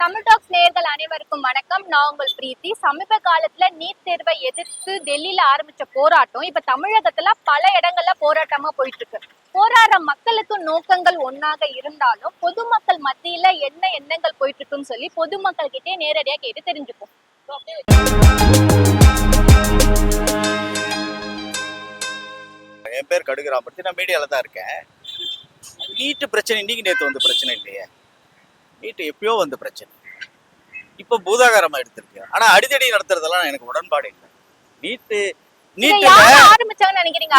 Tamil tax நேயர்கள் அனைவருக்கும் வணக்கம். நான் உங்கள் பிரீத்தி. சமீப காலத்துல நீட் தேர்வை எதிர்த்து டெல்லியில ஆரம்பிச்ச போராட்டம் இப்ப தமிழகத்துல பல இடங்கள்ல போராட்டமா போயிட்டு இருக்கு. போராடுற மக்களுக்கு நோக்கங்கள் ஒன்னாக இருந்தாலும் பொதுமக்கள் மத்தியில என்ன எண்ணங்கள் போயிட்டு இருக்குன்னு சொல்லி பொதுமக்கள் கிட்டே நேரடியா கேட்டு தெரிஞ்சுப்போம். என் பேர் கடுகுராமூர்த்தி. நான் மீடியால தான் இருக்கேன். நீட்டு பிரச்சனை இன்னைக்கு நேற்று வந்து பிரச்சனை இல்லையே. நீட்டு எப்பயோ வந்து பிரச்சனை இப்போ பூதாகாரமா எடுத்திருக்கு. ஆனா அடிதடி நடத்துறதெல்லாம் எனக்கு உடன்பாடு இல்லை. நீட்டு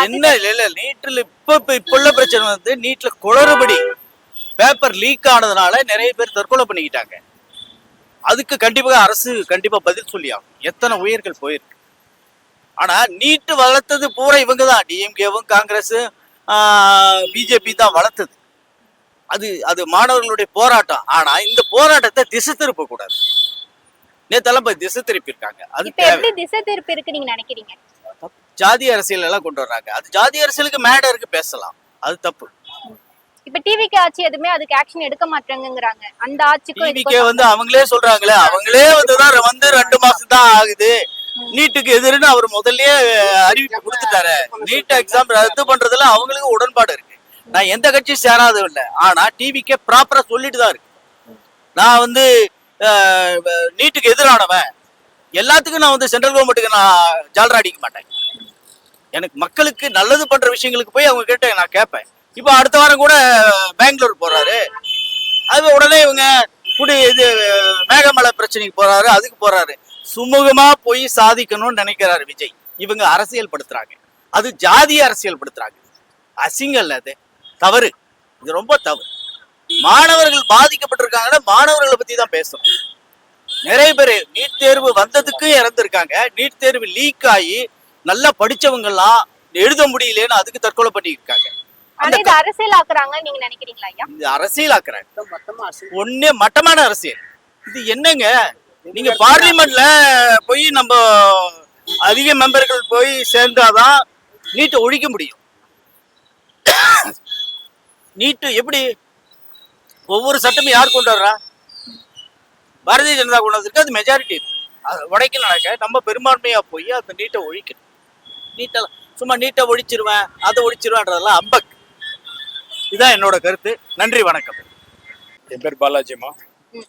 என்ன இல்ல நீட்டுல இப்ப உள்ள பிரச்சனை வந்து நீட்ல குளறுபடி பேப்பர் லீக் ஆனதுனால நிறைய பேர் தற்கொலை பண்ணிக்கிட்டாங்க. அதுக்கு கண்டிப்பாக அரசு கண்டிப்பா பதில் சொல்லி ஆகும். எத்தனை உயிர்கள் போயிருக்கு. ஆனா நீட்டு வளர்த்தது பூரா இவங்க தான், டிஎம்கேவும் காங்கிரஸ் பிஜேபி தான் வளர்த்தது. அது மாணவர்களுடைய போராட்டம். ஆனா இந்த போராட்டத்தை திசை திருப்ப கூடாது. நேத்தெல்லாம் போய் திசை திருப்பி இருக்காங்க. அது திசை திருப்பி இருக்கு நீங்க நினைக்கிறீங்க? ஜாதி அரசியல் எல்லாம் கொண்டு வர்றாங்க. அது ஜாதி அரசியலுக்கு மேடை இருக்கு, பேசலாம். அது தப்பு. இப்ப டிவிக்கு ஆட்சி எதுவுமே அதுக்கு ஆக்ஷன் எடுக்க மாட்டாங்கங்கறாங்க. அந்த ஆட்சிக்கு டிவிக்கு வந்து அவங்களே சொல்றாங்களே, அவங்களே வந்துதான் 2 மாசம் தான் ஆகுது நீட்டுக்கு எதிர்ன்னு அவர் முதல்லயே அறிவிப்பு கொடுத்துட்டாரு. நீட் எக்ஸாம் ரத்து பண்றதுல அவங்களுக்கு உடன்பாடு இருக்கு. நான் எந்த கட்சியும் சேராதும் இல்லை. ஆனா டிவிக்கே ப்ராப்பரா சொல்லிட்டு தான் இருக்கு. நான் வந்து நீட்டுக்கு எதிரானவன், எல்லாத்துக்கும் நான் வந்து சென்ட்ரல் கவர்மெண்ட்டுக்கு நான் ஜால்ரா அடிக்க மாட்டேன். எனக்கு மக்களுக்கு நல்லது பண்ற விஷயங்களுக்கு போய் அவங்க கிட்ட நான் கேட்பேன். இப்போ அடுத்த வாரம் கூட பெங்களூர் போறாரு. அது உடனே இவங்க இது மேகமலை பிரச்சனைக்கு போறாரு, அதுக்கு போறாரு. சுமூகமா போய் சாதிக்கணும்னு நினைக்கிறாரு விஜய். இவங்க அரசியல் படுத்துறாங்க. அது ஜாதிய அரசியல் படுத்துறாங்க. அசிங்கல்ல, அது தவறு. இது ரொம்ப தவறு. மாணவர்கள் பாதிக்கப்பட்டிருக்காங்கன்னா மாணவர்களை பத்தி தான் பேசணும். நிறைய பேர் நீட் தேர்வு வந்ததுக்கு இறந்துருக்காங்க. நீட் தேர்வு லீக் ஆகி நல்லா படிச்சவங்க எல்லாம் எழுத முடியலன்னு அதுக்கு தற்கொலை பண்ணிருக்காங்க. அரசியல் ஆக்குறாங்க நீங்க நினைக்கிறீங்களா ஐயா? இது அரசியல் ஆக்குறாங்க. ஒன்னே மட்டமான அரசியல். இது என்னங்க, நீங்க பார்லிமெண்ட்ல போய் நம்ம அதிக மெம்பர்கள் போய் சேர்ந்தாதான் நீட்டை ஒழிக்க முடியும். நீட்டு எப்படி ஒவ்வொரு சட்டமும் யார் கொண்டு வர்றா? பாரதிய ஜனதா கொண்டு வந்திருக்கு. அது மெஜாரிட்டி. உடைக்க நடக்க நம்ம பெரும்பான்மையா போய் அந்த நீட்டை ஒழிக்கணும். நீட்டெல்லாம் சும்மா நீட்டை ஒழிச்சிருவேன் அதை ஒழிச்சிருவேன்றதெல்லாம் அம்பக். இதுதான் என்னோட கருத்து. நன்றி, வணக்கம். என் பேர் பாலாஜிமா.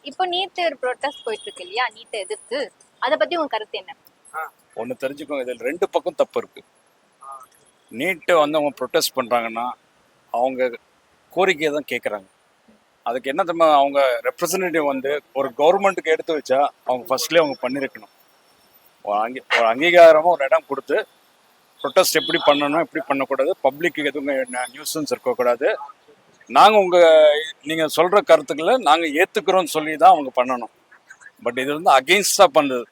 இப்போ நீட் தேர்வு ப்ரொடெஸ்ட் போயிட்டு இருக்கு இல்லையா, நீட்டை எதிர்த்து, அதை பத்தி உங்க கருத்து என்ன? ஒன்று தெரிஞ்சுக்கோங்க, இதில் 2 பக்கம் தப்பு இருக்கு. நீட்டை வந்து அவங்க ப்ரொடெஸ்ட் பண்ணுறாங்கன்னா அவங்க கோரிக்கையை தான் கேட்குறாங்க. அதுக்கு என்ன தெரியுமா, அவங்க ரெப்ரசன்டேட்டிவ் வந்து ஒரு கவர்மெண்ட்டுக்கு எடுத்து வச்சா அவங்க ஃபர்ஸ்ட்லேயே அவங்க பண்ணியிருக்கணும். ஒரு அங்கீகாரமாக ஒரு இடம் கொடுத்து ப்ரொடெஸ்ட் எப்படி பண்ணணும், எப்படி பண்ணக்கூடாது, பப்ளிக்கு எதுவும் நியூசன்ஸ் இருக்கக்கூடாது, நாங்கள் நீங்கள் சொல்கிற கருத்துக்களை நாங்கள் ஏற்றுக்கிறோன்னு சொல்லி தான் அவங்க பண்ணணும். பட் இது வந்து அகெயின்ஸ்டாக பண்ணுறது.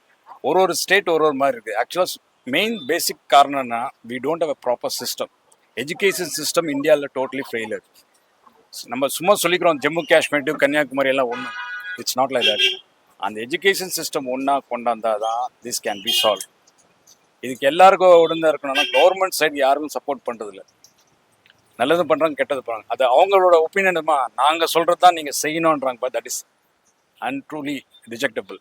ஒரு ஸ்டேட் ஒரு மாதிரி இருக்குது. ஆக்சுவலாக மெயின் பேசிக் காரணம்னா we don't have a proper system. Education system இந்தியாவில் டோட்டலி ஃபெயிலியர். நம்ம சும்மா சொல்லிக்கிறோம் ஜம்மு காஷ்மீர் கன்னியாகுமரி எல்லாம் ஒன்று. It's not like that. அந்த எஜுகேஷன் சிஸ்டம் ஒன்றா கொண்டாந்தால் தான் திஸ் கேன் பி சால்வ். இதுக்கு எல்லாருக்கும் உடனே இருக்கணும்னா கவர்மெண்ட் சைடு யாருக்கும் சப்போர்ட் பண்ணுறதில்ல. நல்லது பண்ணுறாங்க, கெட்டது பண்ணுறாங்க. அது அவங்களோட ஒப்பீனியனுமா நாங்கள் சொல்கிறது தான் நீங்கள் செய்யணுன்றாங்க. But that is untruly rejectable.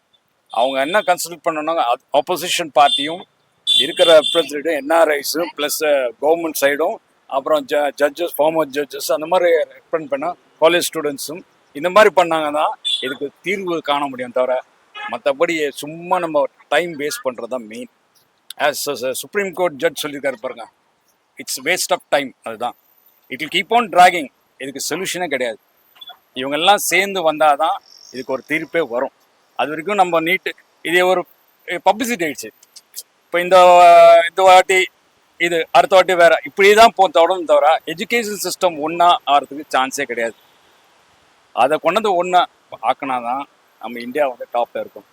அவங்க என்ன கன்சிடர் பண்ணணும்னா ஆப்போசிஷன் பார்ட்டியும் இருக்கிற ரெப்ரஸன்டேட்டிவ் என்ஆர்ஐஸும் ப்ளஸ் கவர்மெண்ட் சைடும் அப்புறம் ஜட்ஜஸ், ஃபார்மர் ஜட்ஜஸ், அந்த மாதிரி ரெப்ரசன்ட் பண்ண காலேஜ் ஸ்டூடெண்ட்ஸும் இந்த மாதிரி பண்ணாங்கன்னா இதுக்கு தீர்வு காண முடியும். தவிர மற்றபடி சும்மா நம்ம டைம் வேஸ்ட் பண்ணுறது தான் main. As supreme court judge சொல்லியிருக்காரு பாருங்க, இட்ஸ் வேஸ்ட் ஆஃப் டைம். அதுதான் it will keep on dragging. இதுக்கு சொல்யூஷனே கிடையாது. இவங்கெல்லாம் சேர்ந்து வந்தால் தான் இதுக்கு ஒரு தீர்ப்பே வரும். அது வரைக்கும் நம்ம நீட்டு இதே ஒரு பப்ளிசிட்டி ஆயிடுச்சு. இப்போ இந்த வாட்டி இது, அடுத்த வாட்டி வேற, இப்படி தான் தொடரும். தவிர எஜுகேஷன் சிஸ்டம் ஒன்றா ஆகிறதுக்கு சான்ஸே கிடையாது. அதை கொண்டது ஒன்றா ஆக்கினா தான் நம்ம இந்தியா வந்து டாப்பில் இருக்கும்.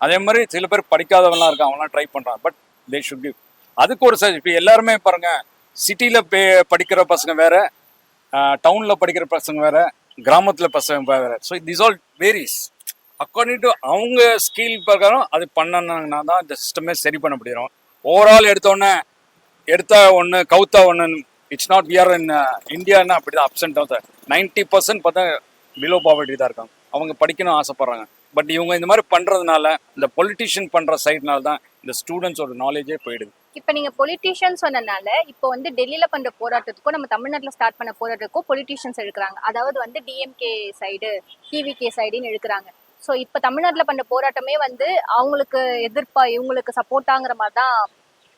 அதே மாதிரி சில பேர் படிக்காதவங்களாம் இருக்காங்க, அவங்களாம் ட்ரை பண்ணுறாங்க. But they should give. அதுக்கு ஒரு இப்போ எல்லாருமே பாருங்கள், சிட்டியில் படிக்கிற பசங்க வேறு, டவுனில் படிக்கிற பசங்க வேறு, கிராமத்தில் பசங்க வேறு. So this all varies according to அவங்க ஸ்கில் பிரகாரம். அது பண்ணணுன்னா தான் இந்த சிஸ்டமே சரி பண்ண முடியும். ஓவரால் எடுத்தா ஒன்று கவுத்தா ஒன்று. இட்ஸ் நாட் வியர் இன் இந்தியான்னா அப்படி தான். அப்ஸ் அண்ட் டவுன் 90% பார்த்தா பிலோ பாவர்ட்டி தான் இருக்காங்க. அவங்க படிக்கணும் ஆசைப்படுறாங்க. பட் இவங்க இந்த மாதிரி பண்றதுனால, இந்த பொலிட்டிஷியன் பண்ற சைட்னால தான் இந்த ஸ்டூடெண்ட்ஸோட நாலேஜே போயிடுது. இப்ப நீங்க பொலிட்டீஷியன் சொன்னனால இப்போ வந்து டெல்லியில பண்ற போராட்டத்துக்கும் நம்ம தமிழ்நாட்டுல ஸ்டார்ட் பண்ண போராட்டத்துக்கும் பொலிட்டீஷியன்ஸ் எடுக்கிறாங்க. அதாவது வந்து டிஎம்கே சைடு, டிவிகே சைடுன்னு எடுக்கிறாங்க. ஸோ இப்போ தமிழ்நாட்டுல பண்ற போராட்டமே வந்து அவங்களுக்கு எதிர்ப்பா இவங்களுக்கு சப்போர்ட்டாங்கிற மாதிரி தான்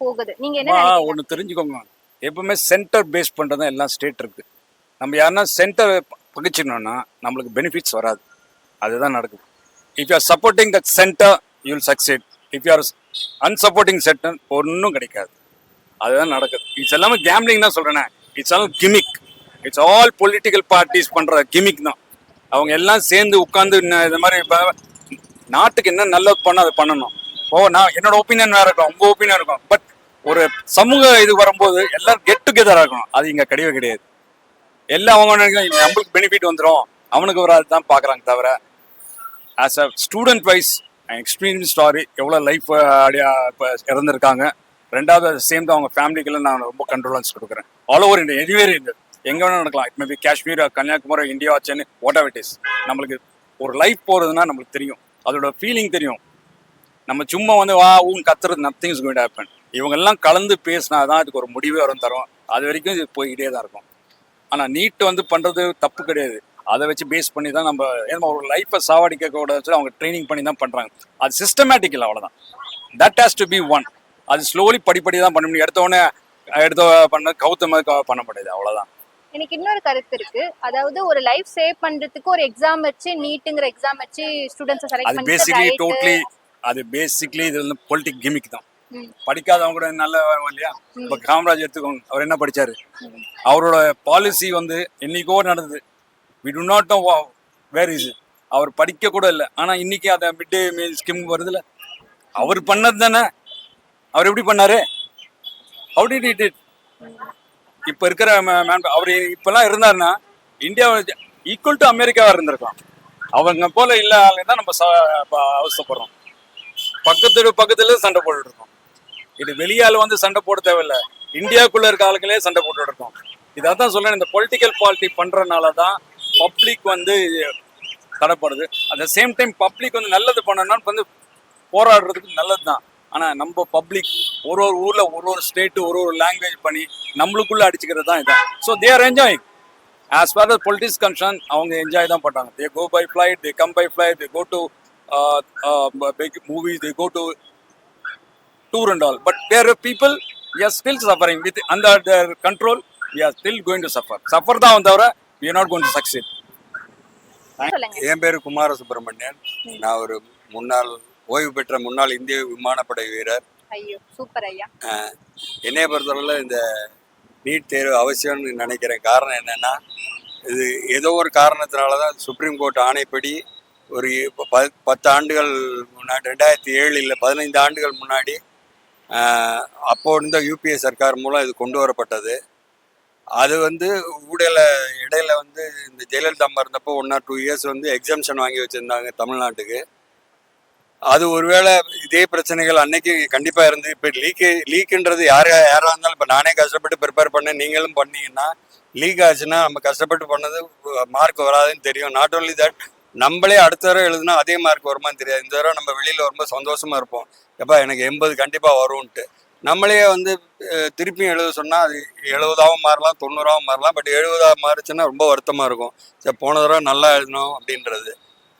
போகுது. நீங்க என்ன நினைக்கிறீங்க? ஒன்று தெரிஞ்சுக்கோங்க, எப்பவுமே சென்டர் பேஸ் பண்ணுறது தான் எல்லா ஸ்டேட் இருக்கு. நம்ம யாருன்னா சென்டர் பகிச்சிடணும்னா நம்மளுக்கு பெனிஃபிட்ஸ் வராது. அதுதான் நடக்குது. If you are supporting the centre you will succeed. If you are unsupporting centre ஒன்றும் கிடைக்காது. அதுதான் நடக்குது. இட்ஸ் எல்லாமே கேம்லிங் தான் சொல்றேன். It's all gimmick. It's all political parties பண்ற கிமிக் தான். அவங்க எல்லாம் சேர்ந்து உட்காந்து இந்த மாதிரி நாட்டுக்கு என்ன நல்லது பண்ண அதை பண்ணணும். நான் என்னோட ஒப்பீனியன் வேற இருக்கும், உங்க ஒப்பீனியன் இருக்கும். பட் ஒரு சமூக இது வரும்போது எல்லாரும் கெட் டுகெதரா இருக்கணும். அது இங்க கிடையவே கிடையாது. எல்லாம் அவங்க நம்மளுக்கு பெனிஃபிட் வந்துடும், அவனுக்கு வராது தான் பாக்குறாங்க தவிர as a student wise experience story எவ்வளோ லைஃப் இறந்துருக்காங்க. ரெண்டாவது சேம் தான் அவங்க ஃபேமிலிக்கெல்லாம் நான் ரொம்ப கண்ட்ரோலன்ஸ் கொடுக்குறேன். All over India, anywhere India, எங்கே வேணால் நடக்கலாம். It maybe Kashmir, Kanyakumari, India, Chennai, whatever it is. நம்மளுக்கு ஒரு லைஃப் போகிறதுனா நம்மளுக்கு தெரியும், அதோட ஃபீலிங் தெரியும். நம்ம சும்மா வந்து ஊன் கத்துறது nothing is going to happen. இவங்கெல்லாம் கலந்து பேசினா தான் அதுக்கு ஒரு முடிவே வரும் தரும். அது வரைக்கும் இது போய்கிட்டே தான் இருக்கும். ஆனால் நீட் வந்து பண்ணுறது தப்பு கிடையாது. அதை வச்சு பேஸ் பண்ணி தான் நம்ம ஏன்னா ஒரு லைஃப்பை சாவடிக்க கூட வச்சு அவங்க ட்ரைனிங் பண்ணி தான் பண்ணுறாங்க. அது சிஸ்டமேட்டிக் இல்லை, அவ்வளோதான். That has to be one. அது ஸ்லோலி படிப்படி தான் பண்ண முடியும். எடுத்த பண்ண கௌதம பண்ண முடியாது, அவ்வளோதான். எனக்கு இன்னொரு கருத்து இருக்கு. அதாவது ஒரு லைஃப் சேவ் பண்றதுக்கு ஒரு எக்ஸாம் வச்சு, நீட்ங்கிற எக்ஸாம் வச்சு ஸ்டூடெண்ட்ஸை செலக்ட் அது பேசிக்லி இது வந்து பொலிட்டிக் கிமிக் தான். படிக்காதவங்க கூட நல்ல இல்லையா? இப்போ காமராஜ் எடுத்துக்கோங்க, அவர் என்ன படிச்சாரு? அவரோட பாலிசி வந்து என்னைக்கோ நடந்தது. we do not know where is it. அவர் படிக்க கூட இல்லை. ஆனா இன்னைக்கு அந்த மிட் டே மீல் ஸ்கீம் வருதுல, அவர் பண்ணது தானே. அவர் எப்படி பண்ணாரு? how did he did? இப்ப இருக்கிற அவர் இப்பெல்லாம் இருந்தாருன்னா இந்தியா ஈக்குவல் டு அமெரிக்காவா இருந்திருக்கலாம். அவங்க போல இல்ல தான் நம்ம அவசரப்படுறோம். பக்கத்துல சண்டை போட்டுட்டு இருக்கோம். இது வெளியால வந்து சண்டை போட தேவையில்லை, இந்தியாவுக்குள்ள இருக்க ஆளுங்களே சண்டை போட்டுட்டு இருக்கோம். இதான் சொல்றேன், இந்த பொலிட்டிக்கல் பார்ட்டி பண்றதுனாலதான் பப்ளிக் வந்து தடைப்படுது. At the same time public வந்து நல்லது பண்ணணும்னா வந்து போராடுறதுக்கு நல்லது தான். ஆனா நம்ம பப்ளிக் ஒரு ஊர்ல ஒரு ஸ்டேட் ஒரு லாங்குவேஜ் பண்ணி நம்மளுக்குள்ள அடிச்சுக்கிறது தான் இதான். So they are enjoying. As for the politics concern அவங்க என்ஜாய் தான் பண்றாங்க. They go by flight, they come by flight, they go to movies, they go to tour and all, but there are people we are still suffering with under their control. We are still going to suffer தான் தவிர we are not going to succeed. என் பேரு குமார சுப்பிரமணியன். நான் ஒரு ஓய்வு பெற்ற முன்னாள் இந்திய விமானப்படை வீரர். ஐயோ சூப்பர் ஐயா. என்னைய பொறுத்தவரையில இந்த நீட் தேர்வு அவசியம்னு நினைக்கிறேன். காரணம் என்னன்னா, இது ஏதோ ஒரு காரணத்தினாலதான் சுப்ரீம் கோர்ட் ஆணைப்படி ஒரு 10 ஆண்டுகள் முன்னாடி 2007 இல்லை 15 ஆண்டுகள் முன்னாடி அப்போ இருந்த யூபிஏ சர்க்கார் மூலம் இது கொண்டு வரப்பட்டது. அது வந்து இடையில வந்து இந்த ஜெயலலிதா அம்மா இருந்தப்போ 1 or 2 years வந்து எக்ஸம்ஷன் வாங்கி வச்சிருந்தாங்க தமிழ்நாட்டுக்கு. அது ஒருவேளை இதே பிரச்சனைகள் அன்னைக்கு கண்டிப்பா இருந்து இப்போ லீக்குன்றது யாரா இருந்தாலும் இப்போ நானே கஷ்டப்பட்டு ப்ரிப்பேர் பண்ணேன், நீங்களும் பண்ணீங்கன்னா லீக் ஆச்சுன்னா நம்ம கஷ்டப்பட்டு பண்ணது மார்க் வராதுன்னு தெரியும். நாட் ஓன்லி தட், நம்மளே அடுத்த தடவை எழுதுனா அதே மார்க் வருமானு தெரியாது. இந்த தடவை நம்ம வெளியில வரும்போது சந்தோஷமா இருப்போம், எப்பா எனக்கு 80 கண்டிப்பா வரும்ன்ட்டு. நம்மளே வந்து திருப்பியும் எழுத சொன்னா அது 70ஆவும் மாறலாம், 90ஆவும் மாறலாம். பட் 70ஆ மாறிச்சுன்னா ரொம்ப வருத்தமா இருக்கும். சரி போன தடவை நல்லா எழுதணும் அப்படின்றது.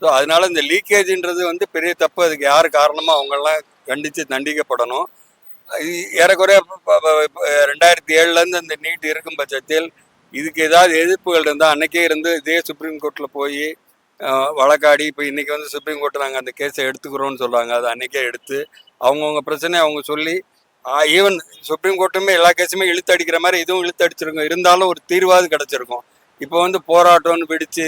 ஸோ அதனால இந்த லீக்கேஜ்ன்றது வந்து பெரிய தப்பு. அதுக்கு யார் காரணமோ அவங்கெல்லாம் கண்டித்து தண்டிக்கப்படணும். ஏறக்குறைய 2007 இந்த நீட் இருக்கும் பட்சத்தில் இதுக்கு ஏதாவது எதிர்ப்புகள் இருந்தால் அன்னைக்கே இருந்து இதே சுப்ரீம் கோர்ட்டில் போய் வழக்காடி இப்போ இன்னைக்கு வந்து சுப்ரீம் கோர்ட்டு நாங்கள் அந்த கேஸை எடுத்துக்கிறோம்னு சொல்கிறாங்க. அதை அன்னைக்கே எடுத்து அவங்கவுங்க பிரச்சனையை அவங்க சொல்லி ஈவன் சுப்ரீம் கோர்ட்டுமே எல்லா கேஸுமே இழுத்து அடிக்கிற மாதிரி இதுவும் இழுத்து அடிச்சிருக்கும். இருந்தாலும் ஒரு தீர்வாவது கிடச்சிருக்கும். இப்போ வந்து போராட்டம்னு பிடிச்சு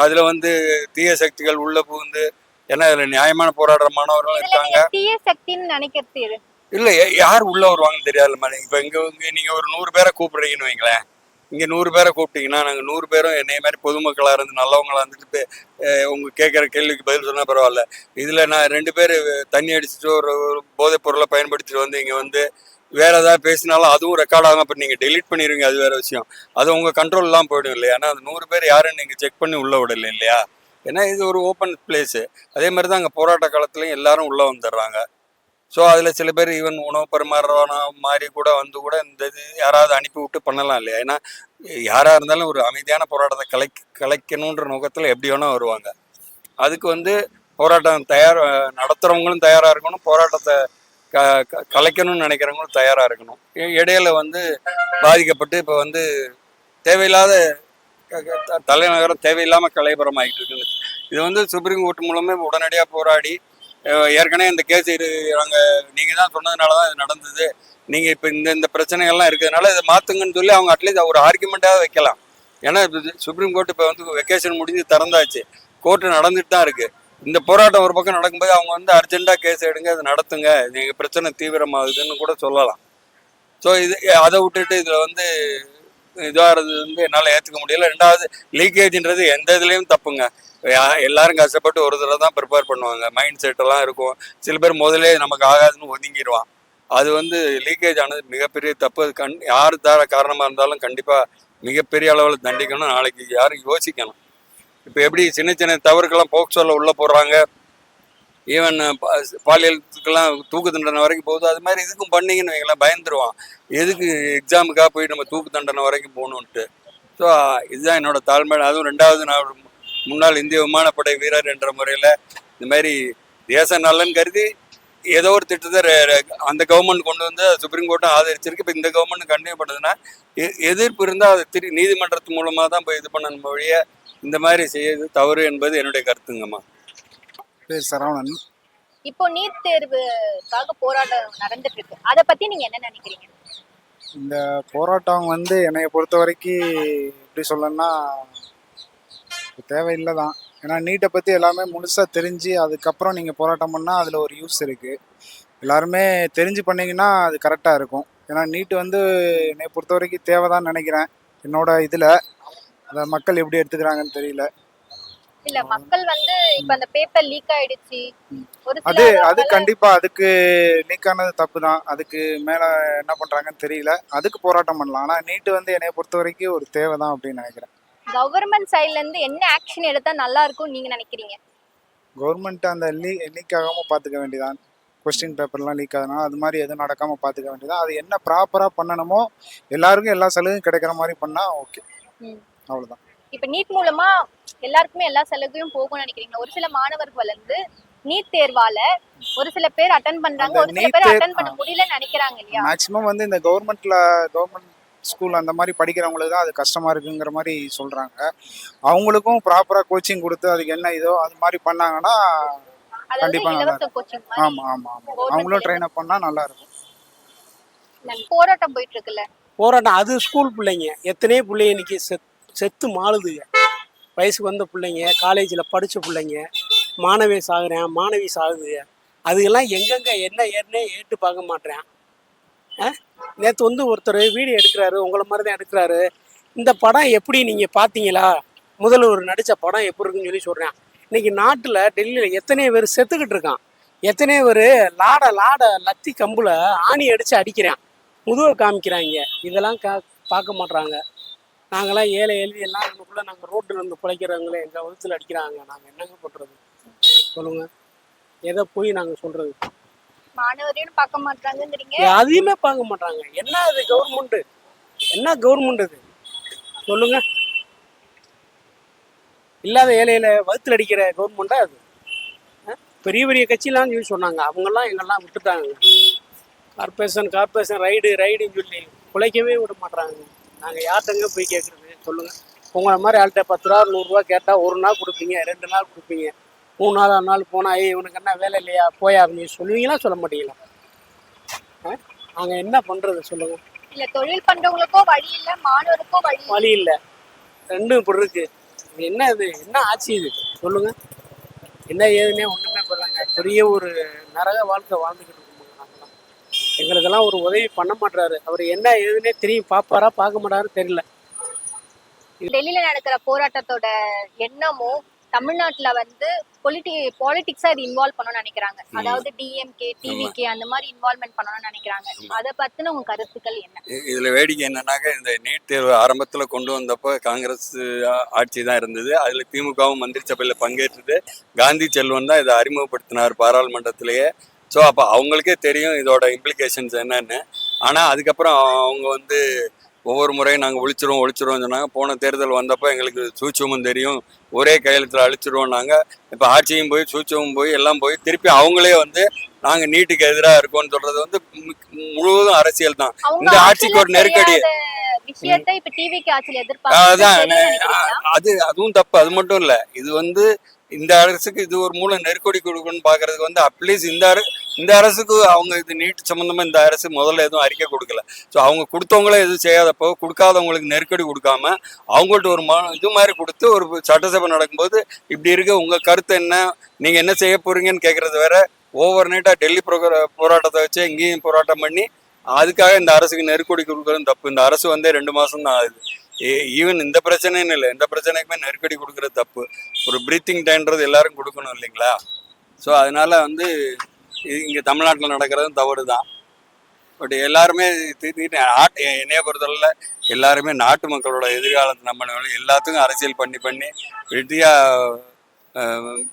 அதில் வந்து தீய சக்திகள் உள்ள புகுந்து, ஏன்னா இதில் நியாயமான போராடுற மாணவர்களும் இருக்காங்க. தீய சக்தின்னு நினைக்கிறது இல்லை, யார் உள்ள வருவாங்கன்னு தெரியாது மாதிரி. இப்போ இங்கே நீங்கள் ஒரு 100 பேரை கூப்பிடுறீங்கன்னு வைங்களேன். இங்கே 100 பேரை கூப்பிட்டீங்கன்னா நாங்கள் 100 பேரும் என்னைய மாதிரி பொதுமக்களாக இருந்து நல்லவங்களாக இருந்துட்டு உங்க கேட்குற கேள்விக்கு பதில் சொன்னால் பரவாயில்ல. இதில் நான் 2 பேர் தண்ணி அடிச்சுட்டு ஒரு போதைப் பொருளை பயன்படுத்திட்டு வந்து இங்கே வந்து வேற ஏதாவது பேசினாலும் அதுவும் ரெக்கார்ட் ஆகும். அப்போ நீங்கள் டெலீட் பண்ணிடுவீங்க, அது வேற விஷயம். அது உங்கள் கண்ட்ரோல்லாம் போயிடும் இல்லையா? ஆனால் அந்த 100 பேர் யாருன்னு நீங்கள் செக் பண்ணி உள்ள விடலை இல்லையா? ஏன்னா இது ஒரு ஓப்பன் பிளேஸு. அதே மாதிரி தான் அங்கே போராட்ட காலத்துலையும் எல்லாரும் உள்ளே வந்துடுறாங்க. ஸோ அதில் சில பேர் ஈவன் உணவு பரிமாறுறவன மாதிரி கூட வந்து கூட இந்த இது யாராவது அனுப்பி விட்டு பண்ணலாம் இல்லையா? ஏன்னா யாராக இருந்தாலும் ஒரு அமைதியான போராட்டத்தை கலைக்கணுன்ற நோக்கத்தில் எப்படி வேணால் வருவாங்க. அதுக்கு வந்து போராட்டம் நடத்துகிறவங்களும் தயாராக இருக்கணும், போராட்டத்தை கலைக்கணும்னு நினைக்கிறவங்களும் தயாராக இருக்கணும். இடையில வந்து பாதிக்கப்பட்டு இப்போ வந்து தேவையில்லாத தலைநகரம் தேவையில்லாமல் கலைபுரம் ஆகிட்டு இருக்குன்னு இது வந்து சுப்ரீம் கோர்ட் மூலமே உடனடியாக போராடி ஏற்கனவே இந்த கேஸ் நீங்கள் தான் சொன்னதுனால தான் இது நடந்தது, நீங்கள் இப்போ இந்த பிரச்சனைகள்லாம் இருக்கிறதுனால இதை மாற்றுங்கன்னு சொல்லி அவங்க அட்லீஸ்ட் ஒரு ஆர்குமெண்ட்டாக வைக்கலாம். ஏன்னா சுப்ரீம் கோர்ட் இப்போ வந்து வெக்கேஷன் முடிஞ்சு திறந்தாச்சு, கோர்ட்டு நடந்துட்டு தான் இருக்குது. இந்த போராட்டம் ஒரு பக்கம் நடக்கும்போது அவங்க வந்து அர்ஜென்ட்டாக கேஸ் எடுங்க, அதை நடத்துங்க, எங்கள் பிரச்சனை தீவிரமாகுதுன்னு கூட சொல்லலாம். ஸோ இது அதை விட்டுட்டு இதில் வந்து இதாகிறது வந்து என்னால் ஏற்றுக்க முடியல. ரெண்டாவது லீக்கேஜ்ன்றது எந்த இதுலேயும் தப்புங்க. எல்லாரும் கஷ்டப்பட்டு ஒரு தடவை தான் ப்ரிப்பேர் பண்ணுவாங்க, மைண்ட் செட்டெல்லாம் இருக்கும். சில பேர் முதலே நமக்கு ஆகாதுன்னு ஒதுங்கிடுவான். அது வந்து லீக்கேஜ் ஆனது மிகப்பெரிய தப்பு. அது யார் காரணமாக இருந்தாலும் கண்டிப்பாக மிகப்பெரிய அளவில் தண்டிக்கணும். நாளைக்கு யாரும் யோசிக்கணும். இப்போ எப்படி சின்ன சின்ன தவறுக்கெல்லாம் போக்சோவில் உள்ளே போடுறாங்க, ஈவன் பாலியலுக்கெல்லாம் தூக்கு தண்டனை வரைக்கும் போகுது, அது மாதிரி இதுக்கும் பண்ணிங்கன்னு வைங்களேன், பயந்துருவான். எதுக்கு எக்ஸாமுக்காக போய் நம்ம தூக்கு தண்டனை வரைக்கும் போகணுன்ட்டு. ஸோ இதுதான் என்னோட தாழ்மை. அதுவும் ரெண்டாவது, நான் முன்னாள் இந்திய விமானப்படை வீரர் என்ற முறையில் இந்த மாதிரி தேச நலன் கருதி ஏதோ ஒரு திட்டத்தை அந்த கவர்மெண்ட் கொண்டு வந்து சுப்ரீம் கோர்ட்டும் ஆதரிச்சிருக்கு. இப்போ இந்த கவர்மெண்ட் கண்டினியூ பண்ணுதுன்னா எதிர்ப்பு இருந்தால் அதை நீதிமன்றத்து மூலமாக தான் போய் இது பண்ணணும் வழிய இந்த மாதிரி செய்யறது தவறு என்பது என்னுடைய கருத்துங்கம்மா. பேர் சரவணன். இப்போ நீட் தேர்வுக்காக போராட்டம் நடந்துட்டு இருக்கு, அதை பத்தி நீங்க என்ன நினைக்கிறீங்க? இந்த போராட்டம் வந்து என்னைய பொறுத்த வரைக்கும் எப்படி சொல்லணும்னா தேவையில்லை தான். ஏன்னா நீட்டை பற்றி எல்லாமே முழுசாக தெரிஞ்சு அதுக்கப்புறம் நீங்கள் போராட்டம் பண்ணால் அதில் ஒரு யூஸ் இருக்குது. எல்லாருமே தெரிஞ்சு பண்ணிங்கன்னா அது கரெக்டாக இருக்கும். ஏன்னா நீட்டு வந்து என்னை பொறுத்த வரைக்கும் தேவை தான் நினைக்கிறேன். என்னோட இதில் அதை மக்கள் எப்படி எடுத்துக்கிறாங்கன்னு தெரியல. இல்ல மக்கள் வந்து இப்ப அந்த பேப்பர் லீக் ஆயிடுச்சு, ஒரு அது கண்டிப்பா அதுக்கு லீக் ஆனது தப்பு தான். அதுக்கு மேல என்ன பண்றாங்கன்னு தெரியல, அதுக்கு போராட்டம் பண்ணலாம். ஆனா நீட்டு வந்து என்னைய பொறுத்த வரைக்கும் ஒரு தேவை தான் அப்படின்னு நினைக்கிறேன். கவர்மெண்ட் சைடுல இருந்து என்ன ஆக்ஷன் எடுத்தா நல்லா இருக்கும் நீங்க நினைக்கிறீங்க? கவர்மெண்ட் அந்த லீக் ஆகாம பாத்துக்க வேண்டியதான். கொஸ்டின் பேப்பர்லாம் லீக் ஆகுதுன்னா அது மாதிரி எதுவும் நடக்காம பாத்துக்க வேண்டியதான். அது என்ன ப்ராப்பரா பண்ணணுமோ எல்லாருக்கும் எல்லா சலுகையும் கிடைக்கிற மாதிரி பண்ணா ஓகே, அவ்வளவுதான். இப்ப நீட் மூலமா எல்லாருக்குமே எல்லா சலுகையும் போகும்னு நினைக்கிறீங்க? ஒரு சில மாணவர்கள் வந்து நீட் தேர்வால ஒரு சில பேர் அட்டென்ட் பண்றாங்க, ஒரு சில பேர் அட்டென்ட் பண்ண முடியலன்னு நினைக்கிறாங்க இல்லையா? மேக்ஸிமம் வந்து இந்த கவர்மெண்ட் ஸ்கூல் அந்த மாதிரி படிக்கிறவங்களுக்கு தான் அது கஷ்டமா இருக்குங்கிற மாதிரி சொல்றாங்க. அவங்களுக்கும் ப்ராப்பரா கோச்சிங் கொடுத்து அதுக்கு என்ன இதோ அது மாதிரி பண்ணாங்கன்னா கண்டிப்பா நல்லா இருக்கும். ஆமா ஆமா ஆமா, அவங்களும் ட்ரெயின் அப் பண்ணா நல்லா இருக்கும். போராட்டம் போயிட்டு இருக்குல்ல, போராட்டம் அது ஸ்கூல் பிள்ளைங்க எத்தனையோ பிள்ளைங்க இன்னைக்கு செத்து மாளுதுங்க. வயசுக்கு வந்த பிள்ளைங்க, காலேஜில் படித்த பிள்ளைங்க, மாணவி சாகுதுங்க. அதுக்கெல்லாம் எங்கெங்க என்ன ஏற்னே ஏட்டு பார்க்க மாட்டேன். நேற்று வந்து ஒருத்தர் வீடியோ எடுக்கிறாரு, உங்களை மாதிரி தான் எடுக்கிறாரு. இந்த படம் எப்படி நீங்கள் பார்த்தீங்களா, முதல்வர் நடித்த படம் எப்படி இருக்குன்னு சொல்லி சொல்கிறேன். இன்னைக்கு நாட்டில் டெல்லியில் எத்தனை பேர் செத்துக்கிட்டு இருக்கான், எத்தனை பேர் லாட லத்தி கம்பில் ஆணி அடிக்கிறான், முதுவை காமிக்கிறாங்க. இதெல்லாம் பார்க்க மாட்றாங்க. நாங்களாம் ஏழை எழுதி எல்லாம் நமக்குள்ளே நாங்கள் ரோட்டில் இருந்து பிழைக்கிறவங்களே எங்கள் வகுத்தில் அடிக்கிறாங்க. நாங்கள் என்னங்க பண்ணுறது சொல்லுங்கள்? எதை போய் நாங்கள் சொல்கிறது? மாணவரையும் பார்க்க மாட்டாங்கிறீங்க, அதையுமே பார்க்க மாட்டாங்க. என்ன அது கவர்மெண்ட், என்ன கவர்மெண்ட் அது சொல்லுங்க? இல்லாத ஏழையில வகுத்தில் அடிக்கிற கவர்மெண்ட்டா அது? பெரிய பெரிய கட்சியெல்லாம் சொல்லி சொன்னாங்க, அவங்கெல்லாம் எங்கெல்லாம் விட்டுட்டாங்க. கார்பரேஷன் ரைடுன்னு சொல்லி பிழைக்கவே விட மாட்டாங்க. நாங்கள் யார்கிட்டங்க போய் கேட்குறது சொல்லுங்கள்? உங்களை மாதிரி ஆள்கிட்ட 10 ரூபா 100 ரூபா கேட்டால் ஒரு நாள் கொடுப்பீங்க, 2 நாள் கொடுப்பீங்க, 3 நாள் 4 நாள் போனால் இவனுக்கு என்ன வேலை இல்லையா போயா அப்படின்னு சொல்லுவீங்களா, சொல்ல மாட்டீங்களா? நாங்கள் என்ன பண்ணுறது சொல்லுங்கள்? இல்லை தொழில் பண்ணுறவங்களுக்கோ வழி இல்லை, மாணவருக்கோ வழி இல்லை, ரெண்டும் இப்படி இருக்கு. என்ன இது, என்ன ஆட்சி இது சொல்லுங்கள்? என்ன ஏதுன்னே ஒன்றுமே பண்ணுறாங்க. பெரிய ஒரு நரக வாழ்க்கை வாழ்ந்துக்கிட்டு இருக்கோம் நாங்களாம். எங்களுக்கெல்லாம் ஒரு உதவி பண்ண மாட்டாரு. அவர் என்ன ஏதுன்னே தெரியும், பார்ப்பாரா பார்க்க மாட்டாரு தெரியல. டெல்லியில நடக்கிற போராட்டத்தோட எண்ணமும் தமிழ்நாட்டுல வந்து பாலிடிக்ஸா இது இன்வால்வ் பண்ணணும்னு நினைக்கிறாங்க. அதாவது டிஎம்கே, டிவிகே அந்த மாதிரி இன்வால்வ்மெண்ட் பண்ணணும்னு நினைக்கிறாங்க. அத பத்தின உங்க கருத்துக்கள் என்ன? இதுல வேடிக்கை என்னன்னாக்க இந்த நீட் தேர்வு ஆரம்பத்துல கொண்டு வந்தப்போ காங்கிரஸ் ஆட்சி தான் இருந்தது. அதுல திமுகவும் மந்திரி சபையில பங்கேற்றது. காந்தி செல்வன் தான் இதை அறிமுகப்படுத்தினார் பாராளுமன்றத்திலேயே. ஸோ அப்போ அவங்களுக்கே தெரியும் இதோட இம்ப்ளிகேஷன்ஸ் என்னன்னு. ஆனால் அதுக்கப்புறம் அவங்க வந்து ஒவ்வொரு முறையும் நாங்கள் ஒழிச்சிருவோம் சொன்னாங்க. போன தேர்தல் வந்தப்போ எங்களுக்கு சூட்சமும் தெரியும், ஒரே கையெழுத்தில் அழிச்சிருவோம். நாங்கள் இப்போ ஆட்சியும் போய் சூட்சமும் போய் எல்லாம் போய் திருப்பி அவங்களே வந்து நாங்கள் நீட்டுக்கு எதிராக இருக்கோம்னு சொல்றது வந்து முழுவதும் அரசியல் தான். இந்த ஆட்சிக்கு ஒரு நெருக்கடி. விஷயத்தை இப்ப டிவிகே ஆட்சியில் அதான் எதிர்பார்க்க அதுவும் தப்பு. அது மட்டும் இல்லை, இது வந்து இந்த அரசுக்கு இது ஒரு மூலம் நெருக்கடி கொடுக்கணும்னு பாக்குறதுக்கு வந்து அட்லீஸ்ட் இந்த அரசுக்கு அவங்க இது நீட் சம்பந்தமா இந்த அரசு முதல்ல எதுவும் அறிக்கை கொடுக்கல. ஸோ அவங்க கொடுத்தவங்களே எதுவும் செய்யாதப்போ கொடுக்காதவங்களுக்கு நெருக்கடி கொடுக்காம அவங்கள்ட்ட ஒரு இது மாதிரி கொடுத்து ஒரு சட்டசபை நடக்கும்போது இப்படி இருக்கு, உங்க கருத்து என்ன, நீங்க என்ன செய்ய போறீங்கன்னு கேட்கறது வேற. ஓவர் நைட்டா டெல்லி போராட்டத்தை வச்சு இங்கேயும் போராட்டம் பண்ணி அதுக்காக இந்த அரசுக்கு நெருக்கடி கொடுக்கறது தப்பு. இந்த அரசு வந்து 2 மாசம் தான் ஆகுது. ஈவன் இந்த பிரச்சனைன்னு இல்லை, எந்த பிரச்சனைக்குமே நெருக்கடி கொடுக்கறது தப்பு. ஒரு பிரீத்திங் டைம்ன்றது எல்லாரும் கொடுக்கணும் இல்லைங்களா? ஸோ அதனால வந்து இங்கே தமிழ்நாட்டில் நடக்கிறதும் தவறு தான். பட் எல்லாருமே என்னைய பொறுத்தவரை எல்லாருமே நாட்டு மக்களோட எதிர்காலத்தை நம்பினவங்க எல்லாத்துக்கும் அரசியல் பண்ணி வெட்டியாக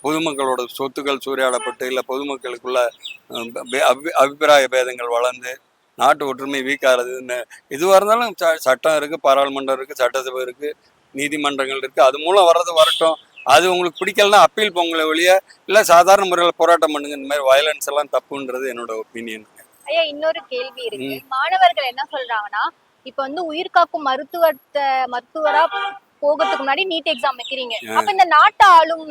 பொதுமக்களோட சொத்துக்கள் சூறையாடப்பட்டு இல்லை பொதுமக்களுக்குள்ள அபிப்பிராய பேதங்கள் வளர்ந்து நாட்டு ஒற்றுமை வீக்காகிறதுன்னு எதுவாக இருந்தாலும் சட்டம் இருக்குது, பாராளுமன்றம் இருக்குது, சட்டசபை இருக்குது, நீதிமன்றங்கள் இருக்குது. அது மூலம் வரட்டும். அது உங்களுக்கு பிடிக்கலன்னா அப்பீல் போங்களே ஒழிய இல்லை சாதாரண முறையில் போராட்டம் பண்ணுங்க. இந்த மாதிரி வயலன்ஸ் எல்லாம் தப்புன்றது என்னோட ஒப்பீனியன். ஐயா, இன்னொரு கேள்வி இருக்கு. மாணவர்கள் என்ன சொல்றாங்கன்னா, இப்ப வந்து உயிர்காக்கும் மருத்துவரா போகிறதுக்கு முன்னாடி நீட் எக்ஸாம் வைக்கிறீங்க. அப்ப இந்த நாட்டை ஆளும்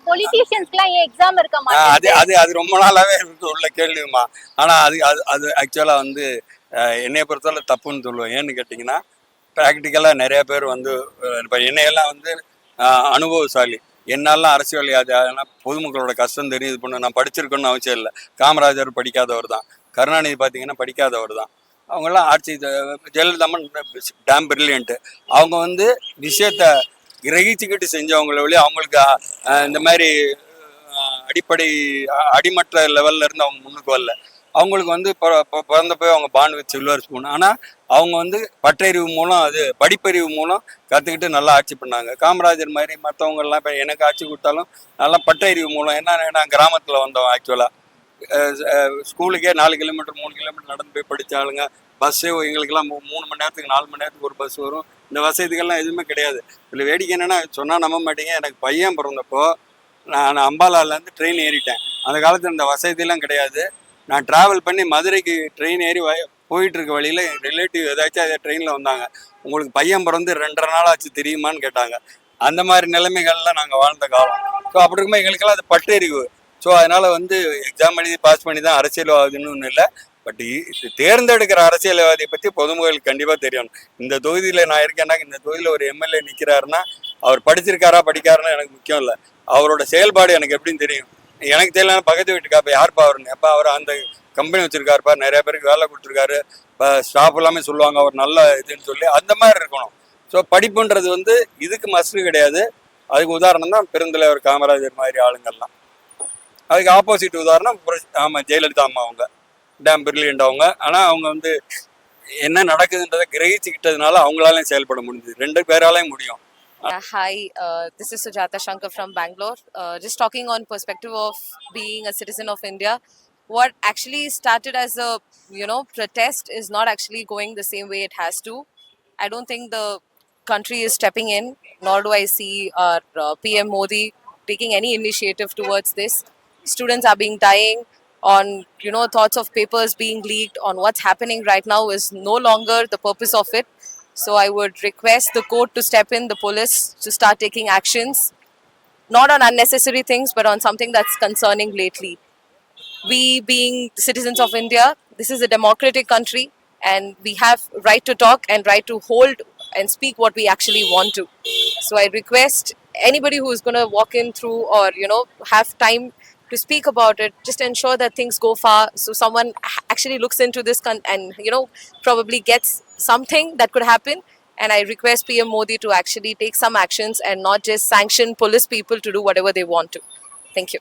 பொலிட்டீஷியன்ஸ்க்குலாம் ஏன் எக்ஸாம் இருக்க மாட்டேங்குது? அது ரொம்ப நாளாவே உள்ள கேள்விமா. ஆனா அது ஆக்சுவலா வந்து என்னைய பொறுத்தவரை தப்புன்னு சொல்லுவேன். ஏன்னு கேட்டிங்கன்னா ப்ராக்டிக்கலாக நிறைய பேர் வந்து இப்போ என்னையெல்லாம் வந்து அனுபவசாலி, என்னாலாம் அரசியல்வாதி ஆனால் பொதுமக்களோட கஷ்டம் தெரியும். இது பண்ண நான் படிச்சிருக்கணும்னு அவசியம் இல்லை. காமராஜர் படிக்காதவர் தான், கருணாநிதி பார்த்தீங்கன்னா படிக்காதவர் தான். அவங்கெல்லாம் ஆட்சி ஜெயலலிதாமன் டேம் பிரில்லியன்ட்டு. அவங்க வந்து விஷயத்த கிரகிச்சுக்கிட்டு செஞ்சவங்கள வழி அவங்களுக்கு இந்த மாதிரி அடிமட்ட லெவல்ல இருந்து அவங்க முன்னுக்கு வரல. அவங்களுக்கு வந்து பிறந்த போய் அவங்க பாண்ட் வித் சில்வர் ஸ்பூன். ஆனால் அவங்க வந்து பட்டறிவு மூலம் படிப்பறிவு மூலம் கற்றுக்கிட்டு நல்லா ஆட்சி பண்ணாங்க. காமராஜர் மாதிரி மற்றவங்கெல்லாம் இப்போ எனக்கு ஆட்சி கொடுத்தாலும் நல்லா பட்டறிவு மூலம். என்ன கிராமத்தில் வந்தோம். ஆக்சுவலாக ஸ்கூலுக்கே 4 கிலோமீட்டர் 3 கிலோமீட்டர் நடந்து போய் படித்தாளுங்க. பஸ்ஸே எங்களுக்கெல்லாம் 3 மணி நேரத்துக்கு 4 மணி நேரத்துக்கு ஒரு பஸ் வரும். இந்த வசதிகள்லாம் எதுவுமே கிடையாது. இதில் வேடிக்கை என்னென்னா சொன்னால் நம்ப மாட்டீங்க, எனக்கு பையன் பிறந்தப்போ நான் அம்பாலாலேருந்து ட்ரெயின் ஏறிட்டேன். அந்த காலத்தில் இந்த வசதியெல்லாம் கிடையாது. நான் ட்ராவல் பண்ணி மதுரைக்கு ட்ரெயின் ஏறி போயிட்டு இருக்க வழியில் ரிலேட்டிவ் ஏதாச்சும் அதே ட்ரெயினில் வந்தாங்க. உங்களுக்கு பையன் பிறந்து 2.5 நாள் ஆச்சு தெரியுமான்னு கேட்டாங்க. அந்த மாதிரி நிலைமைகள்லாம் நாங்கள் வாழ்ந்த காலம். ஸோ அப்படி இருக்கும்போது எங்களுக்கெல்லாம் அது பட்டறிவு. ஸோ அதனால் வந்து எக்ஸாம் எழுதி பாஸ் பண்ணி தான் அரசியல்வாதின்னு ஒன்றும் இல்லை. பட் தேர்ந்தெடுக்கிற அரசியல்வாதியை பற்றி பொதுமக்களுக்கு கண்டிப்பாக தெரியணும். இந்த தொகுதியில் நான் இருக்கேன்னா, இந்த தொகுதியில் ஒரு எம்எல்ஏ நிற்கிறாருன்னா அவர் படிச்சிருக்காரா படிக்காருன்னா எனக்கு முக்கியம் இல்லை. அவரோட செயல்பாடு எனக்கு எப்படின்னு தெரியும். எனக்கு தெரியலன்னா பக்கத்து வீட்டுக்கா இப்போ யாருப்பா அவருங்க, எப்போ அவர் அந்த கம்பெனி வச்சிருக்காருப்பா, நிறைய பேருக்கு வேலை கொடுத்துருக்காரு, இப்போ ஸ்டாஃப் எல்லாமே சொல்லுவாங்க அவர் நல்ல இதுன்னு சொல்லி அந்த மாதிரி இருக்கணும். ஸோ படிப்புன்றது வந்து இதுக்கு மஸ்ட் கிடையாது. அதுக்கு உதாரணம் தான் பெருந்தலைவர் காமராஜர் மாதிரி ஆளுங்கள்லாம். அதுக்கு ஆப்போசிட் உதாரணம் ஆமாம் ஜெயலலிதா அம்மா. அவங்க டேம் பிரில்லியன்ட் அவங்க. ஆனால் அவங்க வந்து என்ன நடக்குதுன்றதை கிரகிச்சுக்கிட்டதுனால அவங்களாலையும் செயல்பட முடிஞ்சுது. 2 பேராலையும் முடியும். Hi, this is Sujata Shankar from Bangalore. Just talking on perspective of being a citizen of India, what actually started as a protest is not actually going the same way it has to. I don't think the country is stepping in, nor do I see our PM Modi taking any initiative towards this. Students are being dying on thoughts of papers being leaked on what's happening right now is no longer the purpose of it. So I would request the court to step in, the police to start taking actions, not on unnecessary things, but on something that's concerning lately. We being citizens of India, this is a democratic country and we have right to talk and right to hold and speak what we actually want to. So I request anybody who is going to walk in through or have time to speak about it, just ensure that things go far so someone actually looks into this and probably gets something that could happen And I request PM Modi to actually take some actions and not just sanction police people to do whatever they want to. Thank you.